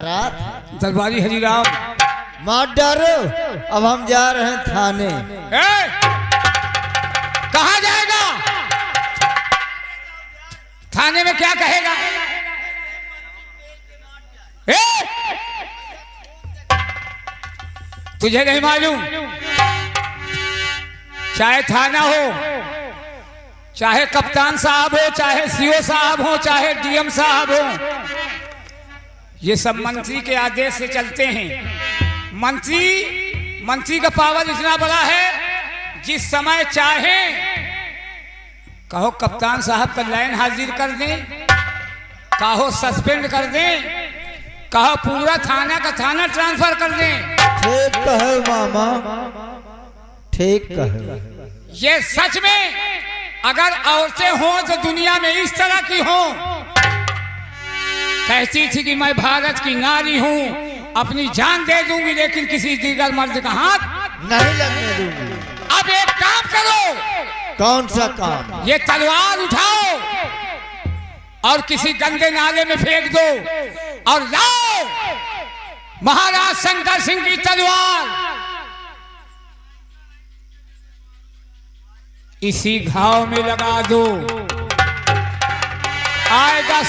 दरबारी हरिराम मत डरो, अब हम जा रहे हैं थाने। कहाँ जाएगा? थाने में क्या कहेगा? तुझे नहीं मालूम? चाहे थाना हो, चाहे कप्तान साहब हो, चाहे सीओ साहब हो, चाहे डीएम साहब हो, ये सब मंत्री के आदेश से चलते हैं। मंत्री का पावर इतना बड़ा है, जिस समय चाहे कहो कप्तान साहब का लाइन हाजिर कर दें, कहो सस्पेंड कर दें, कहो पूरा थाना का थाना ट्रांसफर कर दें। ठीक कहे मामा, ठीक कहे। ये सच में अगर औरतें हों तो दुनिया में इस तरह की हों, कहती थी कि मैं भारत की नारी हूं, अपनी जान दे दूंगी लेकिन किसी दीगर मर्द का हाथ नहीं लगने दूंगी। अब एक काम करो। कौन सा काम? ये तलवार उठाओ और किसी गंदे नाले में फेंक दो और लाओ महाराज शंकर सिंह की तलवार, इसी घाव में लगा दो। आएगा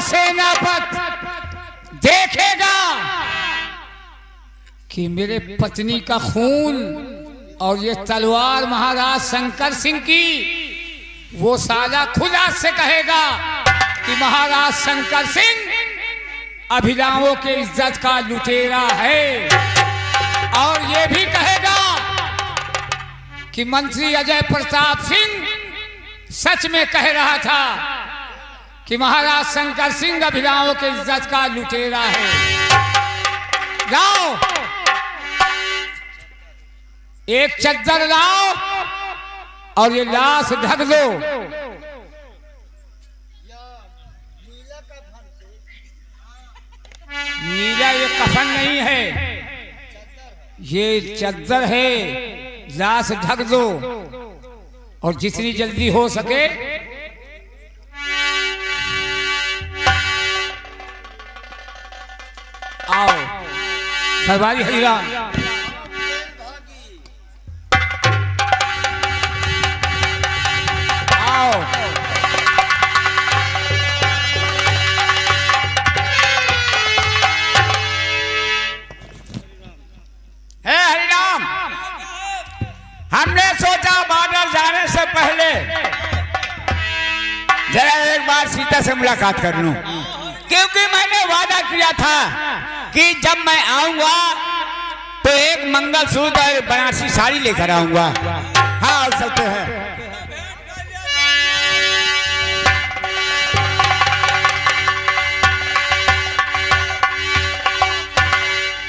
सेनापति, देखेगा कि मेरे पत्नी का खून और ये तलवार महाराज शंकर सिंह की, वो साला खुदा से कहेगा कि महाराज शंकर सिंह अभिलाषों के इज्जत का लुटेरा है, और ये भी कहेगा कि मंत्री अजय प्रताप सिंह सच में कह रहा था कि महाराज शंकर सिंह अभिलाषों के इज्जत का लुटेरा है। लाओ एक चद्दर लाओ और ये लाश ढक दो। नीला ये कफन नहीं है, ये चद्दर है, लाश ढक दो और जितनी जल्दी हो सके आओ दरबारी हरिराम। आओ हे हरिराम, हमने सोचा बॉर्डर जाने से पहले जरा एक बार सीता से मुलाकात कर लूं, क्योंकि मैंने वादा किया था कि जब मैं आऊंगा तो एक मंगलसूत्र और बनारसी साड़ी लेकर आऊंगा। हाँ चलते हैं।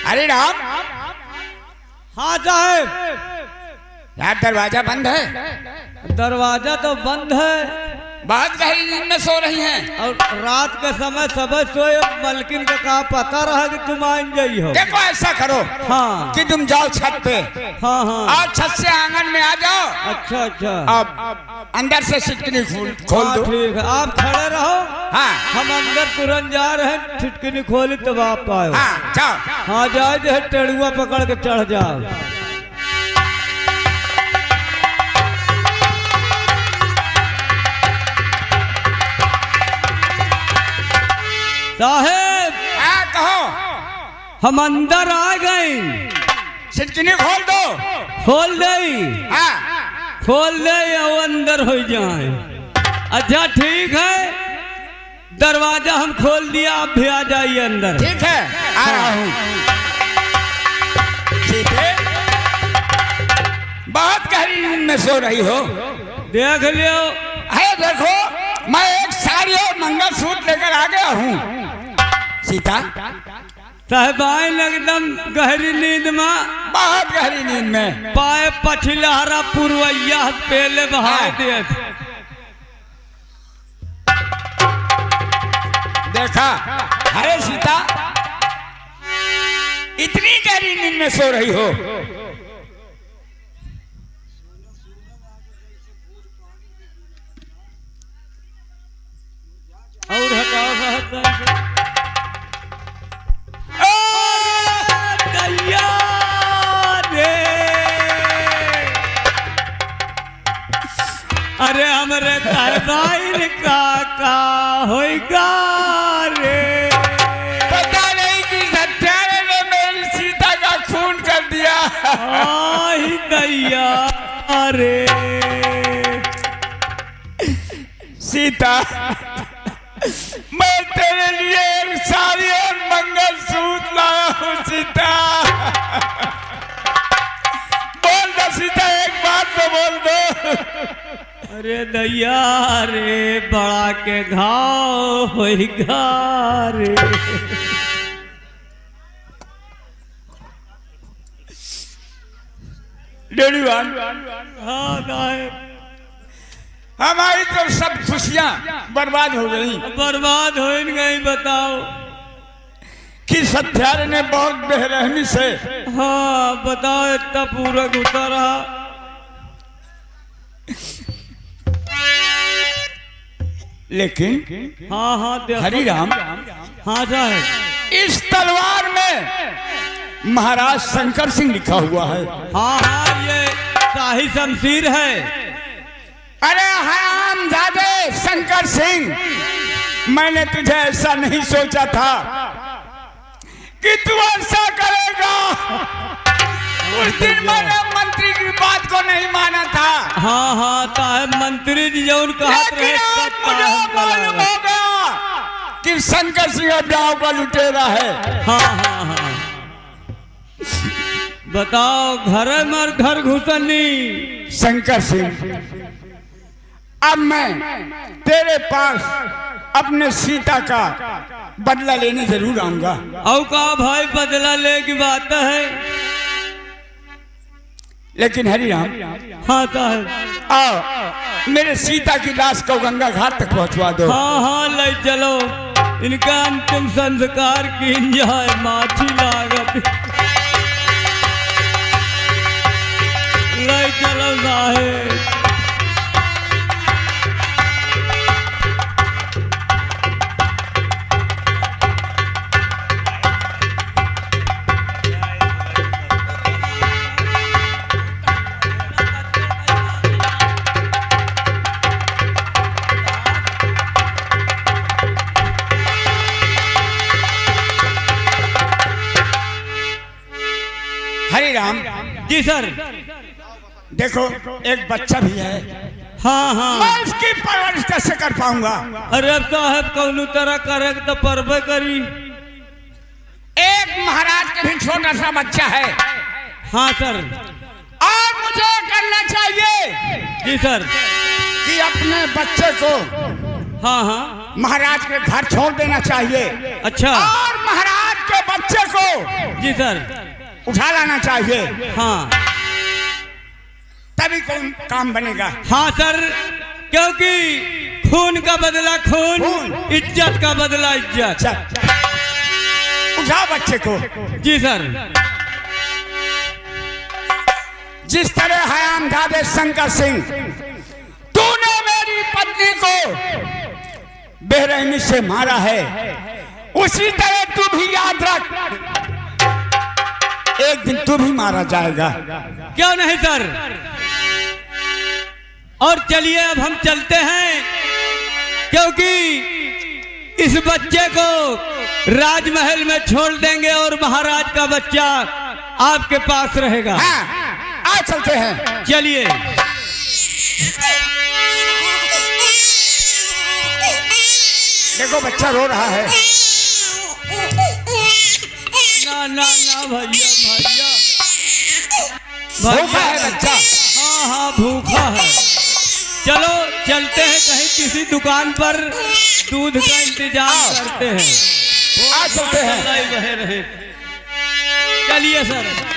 अरे राम। हाँ साहब। यार दरवाजा बंद है। दरवाजा तो बंद है, बहुत गहरी नींद में सो रही हैं। और रात के समय सब सोए, मलकिन का कहा पता रहा कि तुम आइन जाई हो। देखो ऐसा करो हाँ कि तुम जाओ छत पे, हाँ हाँ, और छत से आंगन में आ जाओ। अच्छा अच्छा, अब अंदर से छिटकनी खोल दो। ठीक है, आप खड़े रहो। हाँ हम अंदर तुरंत जा रहे हैं, छिटकनी खोली तब आप आए। हाँ जाओ। हाँ जाओ, जो टेड़ुआ पकड़ के चढ़ जाओ। साहेब कहो। हम अंदर आ गए। छिटकनी खोल दो। खोल दे, हाँ खोल दे और अंदर हो जाए। अच्छा ठीक है, दरवाजा हम खोल दिया, आप भी आ जाइए अंदर। ठीक है, आ रहा हूँ। ठीक है, बहुत गहरी नींद में सो रही हो। देख लियो। है देखो, मैं एक साड़ी और मंगलसूत्र लेकर आ गया हूँ। सीता साहबाइन एकदम गहरी नींद में, बहुत गहरी नींद में, पाए पछिलहरा पुरवैया पहले बहा दे। देखा अरे सीता, इतनी गहरी नींद में सो रही हो। और हटाओ साहब। हमरे कहबाइन का होइगा रे। पता नहीं कि हत्यारे ने मेरी सीता का खून कर दिया। आई दैया रे। सीता, मैं तेरे लिए एक साड़ी और मंगलसूत्र लाया हूँ सीता। बोल दो सीता, एक बात तो बोल दो। अरे दैया रे, बड़ा के घाव होइगा रे। डेढ़ीवान, हाँ साहब, हमारी तो सब खुशियां बर्बाद हो गई। बर्बाद हो गई। बताओ कि हत्यारे ने बहुत बेरहमी से। हाँ बताओ, इतना पूरा घुसा रहा। लेकिन हाँ हाँ हरि राम, हाँ साहब, इस तलवार में महाराज शंकर सिंह लिखा हुआ है। हाँ हाँ, ये शाही शमशीर है। अरे हरामजादे शंकर सिंह, मैंने तुझे ऐसा नहीं सोचा था कि तू ऐसा करेगा। उस दिन मैंने मंत्री की बात को नहीं माना था। हाँ हाँ साहब, मंत्री जी जो कहा लेकिन आज मुझे मालूम हो गया कि शंकर सिंह ब्याह का लुटेरा है। हाँ हाँ हाँ, बताओ घर मर घर घुसनी। शंकर सिंह, अब मैं तेरे पास अपने सीता का बदला लेने जरूर आऊंगा। और का भाई, बदला ले की बात है। लेकिन हरि राम, हाँ साहब, आओ मेरे सीता की लाश को गंगा घाट तक पहुंचवा दो। हाँ हाँ, ले चलो, इनका अंतिम संस्कार की जाए। माछी लागत ले चलो साहेब। हरि राम जी सर। देखो, एक बच्चा भी है। हाँ हाँ, मैं उसकी परवरिश कैसे कर पाऊंगा? अरे साहब, कौन तरह करे तो परबे करी। एक महाराज के भी छोटा सा बच्चा है। हाँ सर। और मुझे करना चाहिए जी सर। कि अपने बच्चे को हाँ हाँ, महाराज के घर छोड़ देना चाहिए। अच्छा। और महाराज के बच्चे को जी सर, उठा लाना चाहिए। हाँ तभी कोई काम बनेगा। हाँ सर, क्योंकि खून का बदला खून, इज्जत का बदला इज्जत। चल, उठाओ बच्चे को। जी सर। जिस तरह हरामजादे शंकर सिंह तूने मेरी पत्नी को बेरहमी से मारा है, उसी तरह तू भी याद रख, एक दिन तू भी मारा जाएगा। क्यों नहीं सर। और चलिए अब हम चलते हैं, क्योंकि इस बच्चे को राजमहल में छोड़ देंगे और महाराज का बच्चा आपके पास रहेगा। हाँ, आ चलते हैं। चलिए। देखो बच्चा रो रहा है। ना ना ना भैया, भैया भूखा है बच्चा। हाँ हाँ, भूखा है। चलो चलते हैं, कहीं किसी दुकान पर दूध का इंतजाम करते हैं। आ चलते हैं। बहे रहे। चलिए सर।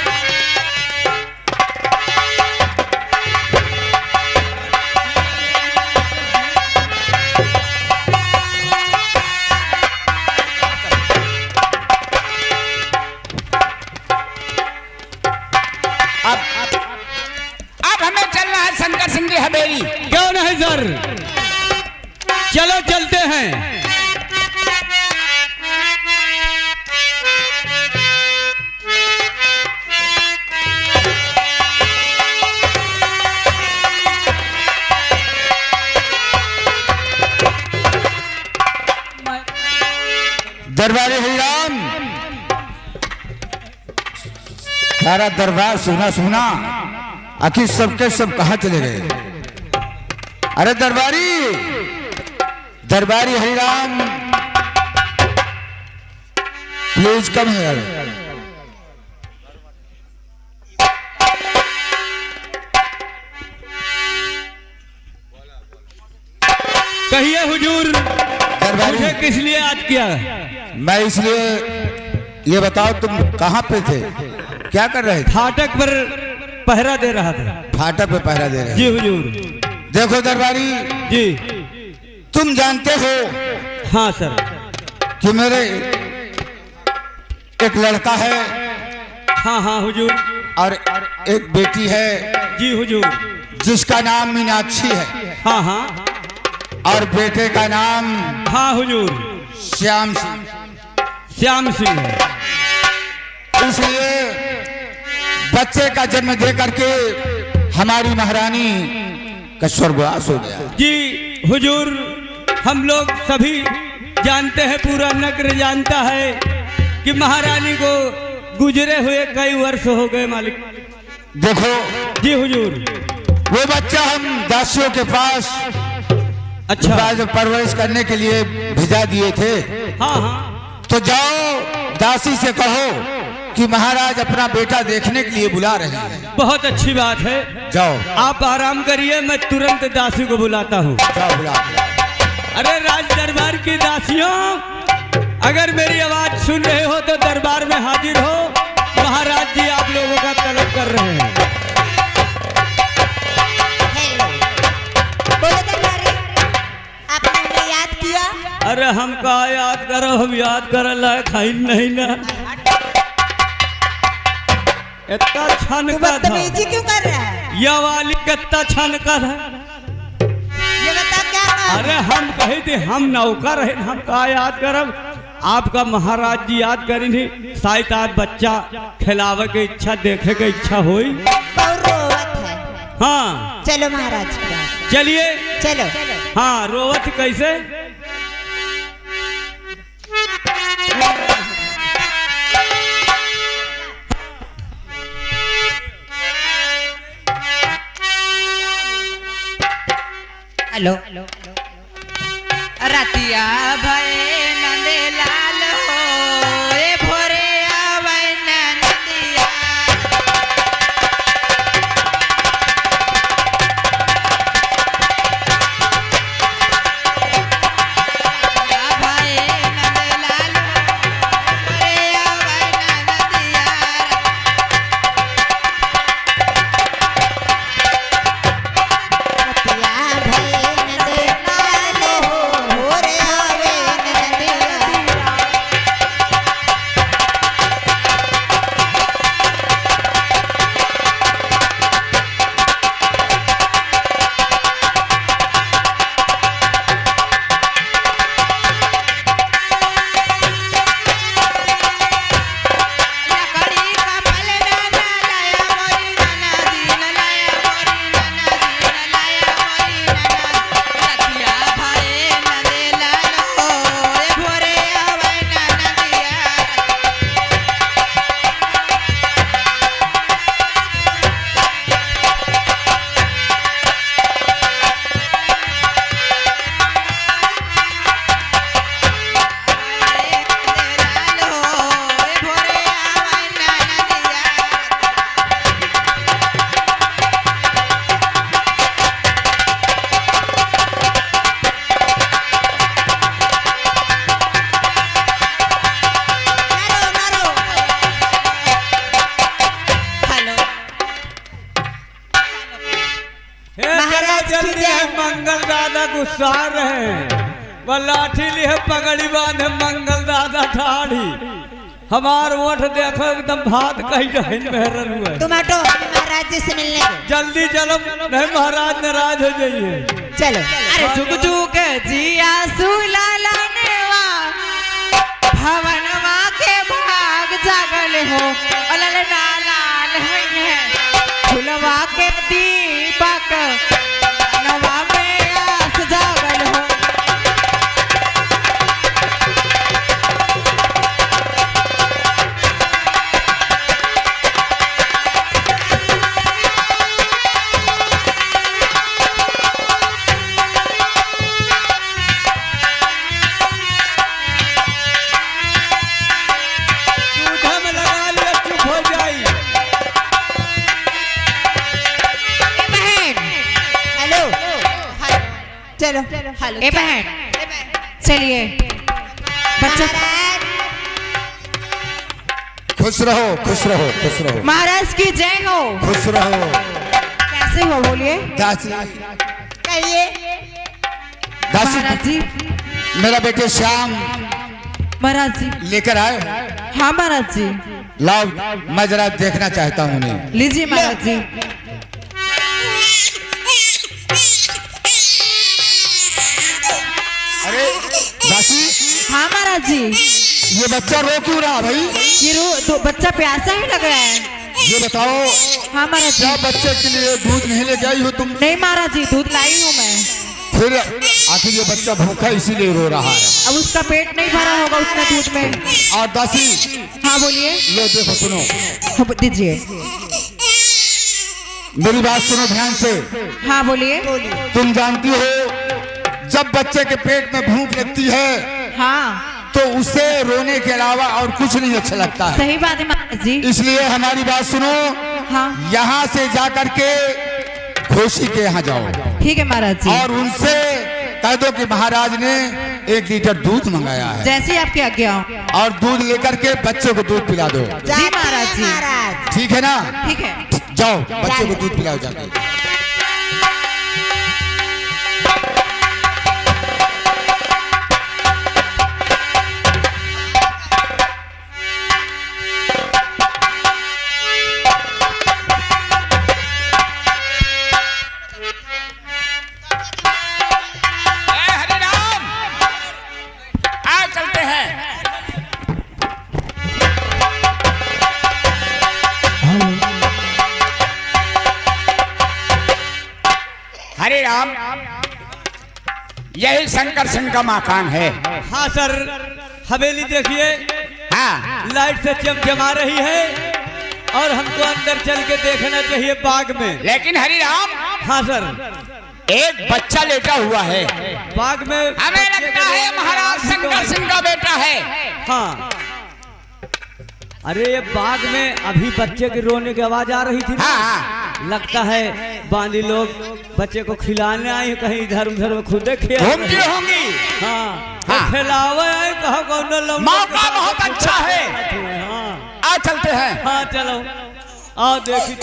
अब हमें चलना है शंकर सिंह की हवेली। क्यों नहीं सर, चलो चलते हैं। दरबारी हरिराम, सारा दरबार सुना सुना, आखिर सबके सब कहाँ चले गए? अरे दरबारी, दरबारी हरिराम, प्लीज कम हियर। कहिए हुजूर, मुझे किस लिए याद किया? मैं इसलिए, ये बताओ तुम कहाँ पे थे, क्या कर रहे थे? फाटक पर पहरा दे रहा था। फाटक पे पहरा दे रहे? जी हुजूर। देखो दरबारी जी, तुम जानते हो हाँ सर, कि मेरे एक लड़का है हाँ हाँ हुजूर, और एक बेटी है जी हुजूर, जिसका नाम मीनाक्षी है, हाँ हाँ, और बेटे का नाम हाँ हुजूर, श्याम सिंह। श्याम सिंह है। इसलिए बच्चे का जन्म दे करके हमारी महारानी का स्वर्गवास हो गया। जी हुजूर, हम लोग सभी जानते हैं, पूरा नगर जानता है कि महारानी को गुजरे हुए कई वर्ष हो गए मालिक। देखो जी हुजूर, वो बच्चा हम दासियों के पास अच्छा, परवरिश करने के लिए भेजा दिए थे। हाँ हाँ, तो जाओ दासी से कहो कि महाराज अपना बेटा देखने के लिए बुला रहे हैं। बहुत अच्छी बात है, जाओ आप आराम करिए, मैं तुरंत दासी को बुलाता हूँ। जाओ बुला। अरे राज दरबार की दासियों, अगर मेरी आवाज सुन रहे हो तो दरबार में हाजिर हो, महाराज जी आप लोगों का तलब कर रहे हैं। बोलो दरबारी, आपने हमें याद किया? अरे हम का याद करो, हम याद कर लायक खाई नहीं ना, इतना छन तू का था। बदतमीजी क्यों कर रहा है? यह वाली कितना छन का था। ये बता क्या काम? अरे हम कहे थे हम नौकर है, हम का याद करब, आपका महाराज जी याद करेंगे, शायद आज बच्चा खिलावे के इच्छा, देखे के इच्छा होई। बहुत रोवत है। हाँ चलो महाराज के पास। चलिए, चलो। हाँ रोवत कैसे? हेलो, रतिया भय नंदे लाल हो, ए भोरे आवे नंदिया। रतिया भय नंदे लाल हो, भोरे आवे नंदिया। रतिया भय नंदे लाल हो, भोरे आवे नंदिया। लकड़ी का पलड़ा न लाया मोरी ननदी, न लाया मोरी ननदी, न लाया मोरी ननदी। रतिया भय नंदे लाल हो, ए भोरे आवे ननदिया। लाल हो, ए भोरे आवे ननदिया। मारो मारो। हेलो, हे महाराज चलो की जल्दी जय। है, मंगल दादा गुस्सा रहे, वह लाठी लिए पगड़ी बांधे मंगल दादा ठाड़ी, हमार ओठ देखो एकदम भात कहीं नहीं मेहरर हुआ है। तुम हटो, हमें महाराज जी से मिलने दो। जल्दी चलो, नहीं महाराज नाराज हो जाइए। चलो। अरे जुग जुग जिया सुला लानेवा, भवनवा के भाग जागल हो, अलल नालाल है, फुलवा के दीपक नवा में आस जागल हो। चलो हेलो ए बहन चलिए बच्चा खुश रहो, खुश रहो, खुश रहो, महाराज की जय हो। खुश रहो। कैसे हो बोलिए दासी, कहिए। दासी, महाराज जी। मेरा बेटे श्याम महाराज जी। लेकर आए। हाँ महाराज जी। लाओ, मैं जरा देखना चाहता हूँ उन्हें। लीजिए महाराज जी। अरे दासी, हाँ महाराज जी। ये बच्चा रो क्यों रहा भाई? ये बच्चा प्यासा ही लग रहा है। ये बताओ, हाँ महाराज जी। क्या बच्चे के लिए दूध नहीं लेके आई हो तुम? नहीं महाराज जी, दूध लाई हूँ मैं। फिर आखिर ये बच्चा भूखा इसीलिए रो रहा है। अब उसका पेट नहीं भरा होगा उतना दूध में। और दासी, हाँ बोलिए। लो देखो, सुनो, हाँ, दीजिए। मेरी बात सुनो ध्यान से। हाँ बोलिए। तुम जानती हो, जब बच्चे के पेट में भूख लगती है हाँ तो उसे रोने के अलावा और कुछ नहीं अच्छा लगता है। सही बात है महाराज जी। इसलिए हमारी बात सुनो, हाँ यहाँ से जाकर के घोषी के यहाँ जाओ ठीक है महाराज जी। और उनसे कह दो कि महाराज ने 1 लीटर दूध मंगाया है जैसे ही आपकी आज्ञा हो। और दूध लेकर के बच्चे को दूध पिला दो। जी महाराज जी। महाराज ठीक है ना? ठीक है। जाओ, बच्चे को दूध पिलाओ जाकर। हरे राम, यही शंकर सिंह का मकान है। हाँ सर, हवेली देखिए, हाँ, लाइट से चमचमा रही है और हमको अंदर चल के देखना चाहिए बाग में। लेकिन हरि राम, हाँ सर, एक बच्चा लेटा हुआ है। बाग में हमें लगता है महाराज शंकर सिंह का बेटा है। हाँ, अरे ये बाग में अभी बच्चे के रोने की आवाज आ रही थी ना? हाँ, लगता है बांदी लोग बच्चे को खिलाने आए, कहीं इधर उधर में खुदे घूमती होंगी। हाँ, हाँ। खिलावे आए, कहो कौन मौका बहुत अच्छा है। हाँ आ चलते हैं। हाँ चलो, आओ देखिए।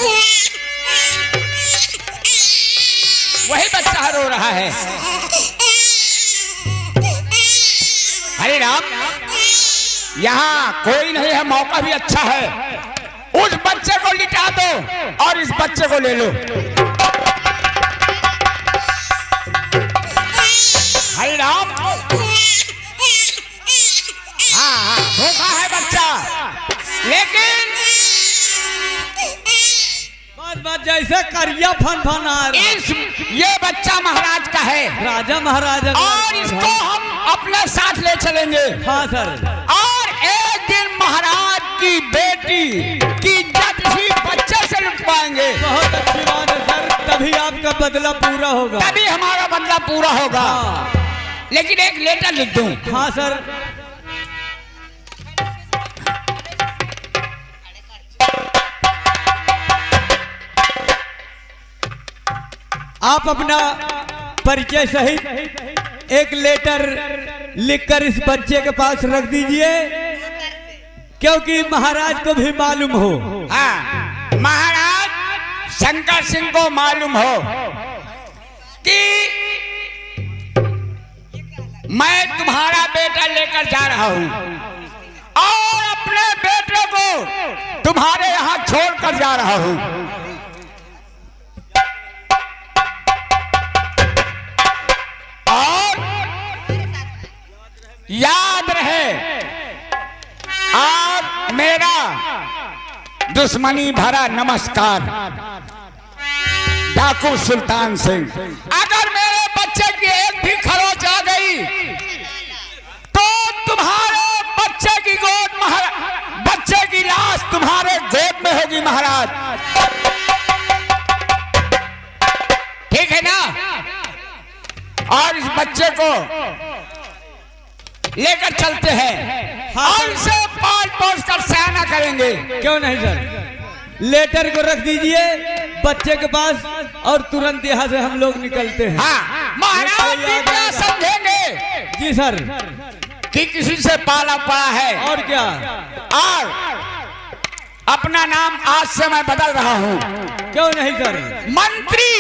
वही बच्चा रो रहा है। हरे राम, यहाँ कोई नहीं है, मौका भी अच्छा है। उस बच्चे को लिटा दो और इस बच्चे को ले लो। हरे राम, हाँ, धोखा है बच्चा, लेकिन बस जैसे करिया फन फन आ रहा। ये बच्चा महाराज का है, राजा महाराजा और इसको हम अपने साथ ले चलेंगे। हाँ सर, और एक दिन महाराज की बेटी की इज्जत ही बच्चे से लुट पाएंगे। बहुत अच्छी बात है सर, तभी आपका बदला पूरा होगा। तभी हमारा बदला पूरा होगा। हाँ। लेकिन एक लेटर लिख दूं। हाँ सर, आप अपना परिचय सहित एक लेटर लिखकर इस बच्चे के पास रख दीजिए, क्योंकि महाराज को भी मालूम हो। हाँ, महाराज शंकर सिंह को मालूम हो कि मैं तुम्हारा बेटा लेकर जा रहा हूं और अपने बेटे को तुम्हारे यहाँ छोड़कर जा रहा हूं। और याद रहे, आप मेरा दुश्मनी भरा नमस्कार, डाकू सुल्तान सिंह। अगर मेरे बच्चे की एक भी खरोच आ गई तो तुम्हारे बच्चे की गोद बच्चे की लाश तुम्हारे गोद में होगी महाराज। ठीक है ना? और इस बच्चे को लेकर चलते हैं। हाँ, और इसे पाल पोस कर सयाना करेंगे। क्यों नहीं सर, लेटर को रख दीजिए, बच्चे के पास और तुरंत यहाँ से हम लोग निकलते हैं। हाँ महाराज जी क्या समझेंगे जी सर। कि किसी से पाला पड़ा है और क्या, और अपना नाम आज से मैं बदल रहा हूँ। क्यों नहीं सर? मंत्री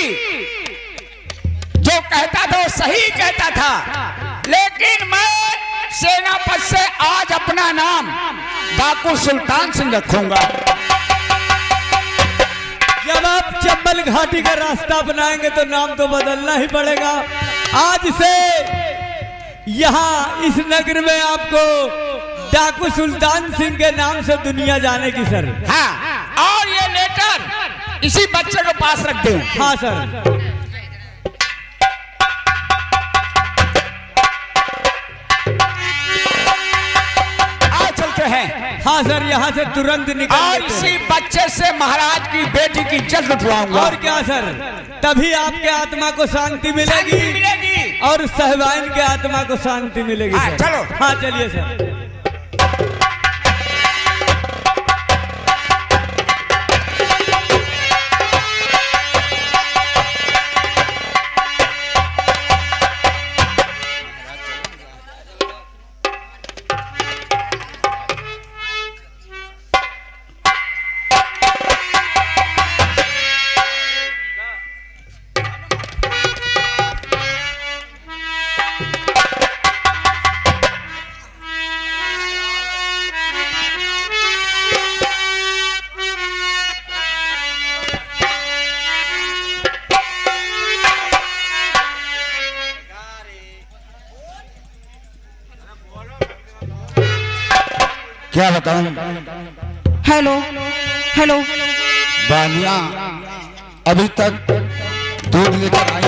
जो कहता था वो सही कहता था, लेकिन मैं सेनापति से आज अपना नाम डाकू सुल्तान सिंह रखूंगा। जब आप चंबल घाटी का रास्ता अपनाएंगे तो नाम तो बदलना ही पड़ेगा। आज से यहाँ इस नगर में आपको डाकू सुल्तान सिंह के नाम से दुनिया जानेगी सर। हाँ, और ये लेटर इसी बच्चे के पास रख दे। हाँ सर। हैं। हाँ सर, यहाँ से तुरंत निकल और इसी बच्चे से महाराज की बेटी की इज्जत लुटवाऊंगा। और क्या सर, तभी आपके आत्मा को शांति मिलेगी और साहिबाइन के आत्मा को शांति मिलेगी। हाँ, चलो। हाँ चलिए सर। क्या बताऊं? हेलो हेलो बालिया अभी तक दूध लेकर आई।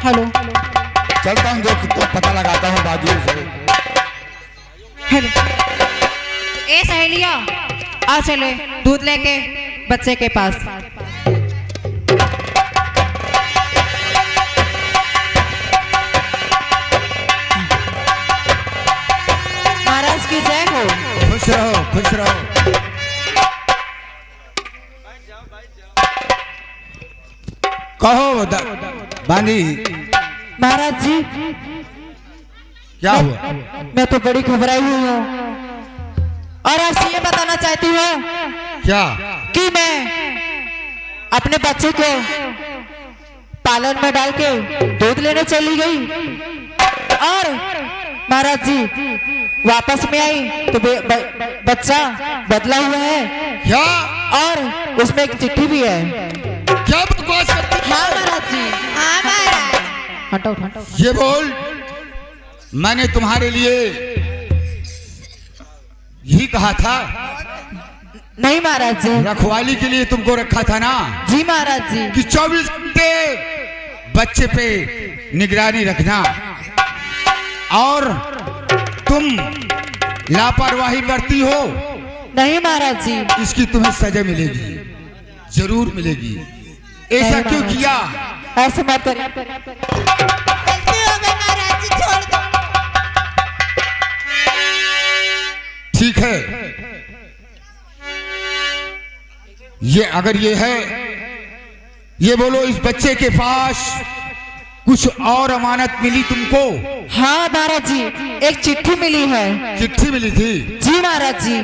हेलो चलता हूँ, जो तो पता लगाता हूँ बाजियों से। हेलो, ए सहेलिया आ चले दूध लेके बच्चे के पास। महाराज की जय हो। खुश रहो, खुश रहो। कहो बांदी। महाराज जी क्या हुआ? मैं तो बड़ी घबराई हुई हूँ और आपसे ये बताना चाहती हूँ क्या? कि मैं अपने बच्चे को पालन में डाल के दूध लेने चली गई और महाराज जी वापस में आई तो बच्चा बदला हुआ है। क्या? और उसमें एक चिट्ठी भी है। क्या बकवास करती? हाँ महाराज जी। हाँ महाराज। हटो हटो। ये बोल, मैंने तुम्हारे लिए यही कहा था? नहीं महाराज जी। रखवाली के लिए तुमको रखा था ना? जी महाराज जी। कि 24 घंटे बच्चे पे निगरानी रखना, और तुम लापरवाही बरती हो। नहीं महाराज जी। इसकी तुम्हें सजा मिलेगी, जरूर मिलेगी। ऐसा क्यों किया? ऐसे मत करिए। गलती हो गई महाराज जी, छोड़ दो। ठीक है, ये अगर ये है, ये बोलो, इस बच्चे के पास कुछ और अमानत मिली तुमको? हाँ महाराज जी, एक चिट्ठी मिली है। चिट्ठी मिली थी? जी महाराज जी।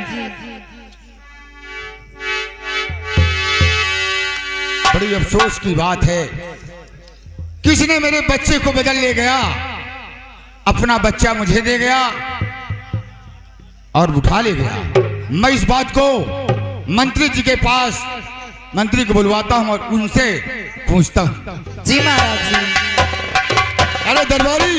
बड़ी अफसोस की बात है, किसने मेरे बच्चे को बदल ले गया, अपना बच्चा मुझे दे गया और उठा ले गया। मैं इस बात को मंत्री जी के पास, मंत्री को बुलवाता हूं और उनसे पूछता हूं। जी महाराज जी। अरे दरबारी,